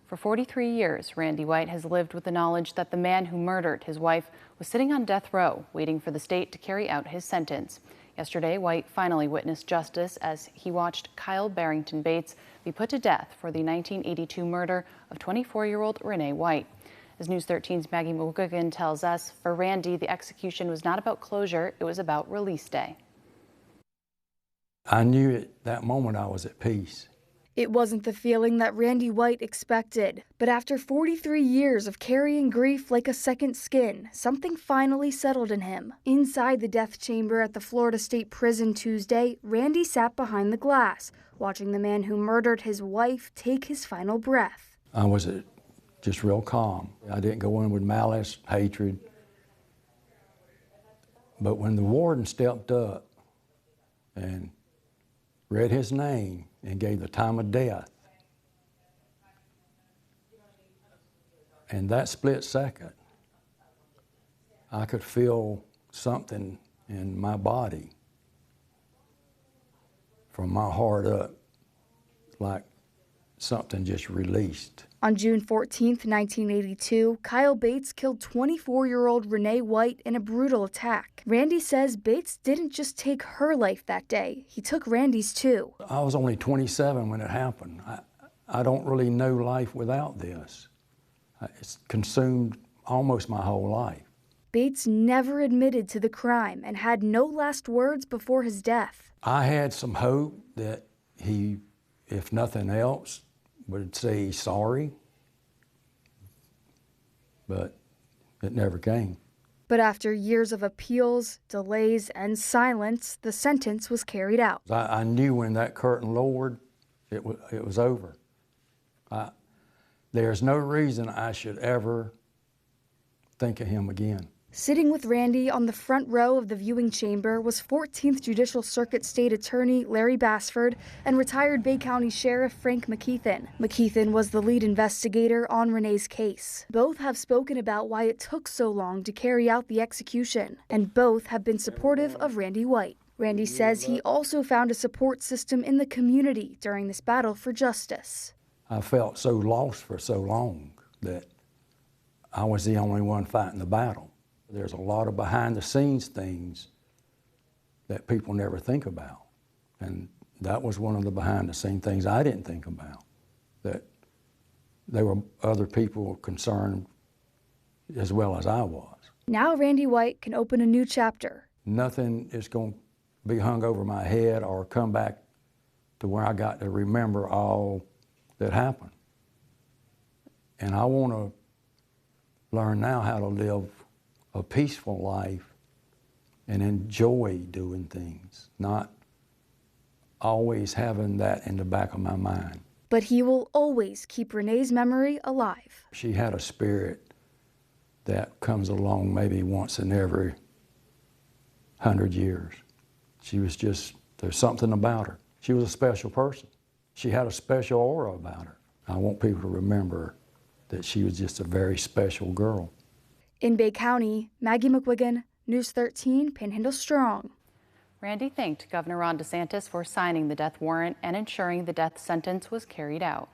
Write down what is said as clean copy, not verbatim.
For 43 years, Randy White has lived with the knowledge that the man who murdered his wife was sitting on death row, waiting for the state to carry out his sentence. Yesterday, White finally witnessed justice as he watched Kyle Barrington Bates be put to death for the 1982 murder of 24-year-old Renee White. As News 13's Maggie McGuigan tells us, for Randy, the execution was not about closure, it was about release day. I knew at that moment I was at peace. It wasn't the feeling that Randy White expected, but after 43 years of carrying grief like a second skin, something finally settled in him. Inside the death chamber at the Florida State Prison Tuesday, Randy sat behind the glass, watching the man who murdered his wife take his final breath. I was just real calm. I didn't go in with malice, hatred. But when the warden stepped up and read his name and gave the time of death, in that split second, I could feel something in my body from my heart up, like something just released. On June 14, 1982, Kyle Bates killed 24-year-old Renee White in a brutal attack. Randy says Bates didn't just take her life that day, he took Randy's too. I was only 27 when it happened. I don't really know life without this. It's consumed almost my whole life. Bates never admitted to the crime and had no last words before his death. I had some hope that he, if nothing else, would say sorry, but it never came. But after years of appeals, delays, and silence, the sentence was carried out. I knew when that curtain lowered, it was over. There's no reason I should ever think of him again. Sitting with Randy on the front row of the viewing chamber was 14th Judicial Circuit State Attorney Larry Bassford and retired Bay County Sheriff Frank McKeithen. McKeithen was the lead investigator on Renee's case. Both have spoken about why it took so long to carry out the execution, and both have been supportive of Randy White. Randy says he also found a support system in the community during this battle for justice. I felt so lost for so long that I was the only one fighting the battle. There's a lot of behind-the-scenes things that people never think about. And that was one of the behind-the-scenes things I didn't think about, that there were other people concerned as well as I was. Now Randy White can open a new chapter. Nothing is going to be hung over my head or come back to where I got to remember all that happened. And I want to learn now how to live a peaceful life and enjoy doing things, not always having that in the back of my mind. But he will always keep Renee's memory alive. She had a spirit that comes along maybe once in every 100 years. She was just, there's something about her. She was a special person. She had a special aura about her. I want people to remember that she was just a very special girl. In Bay County, Maggie McGuigan, News 13, Panhandle Strong. Randy thanked Governor Ron DeSantis for signing the death warrant and ensuring the death sentence was carried out.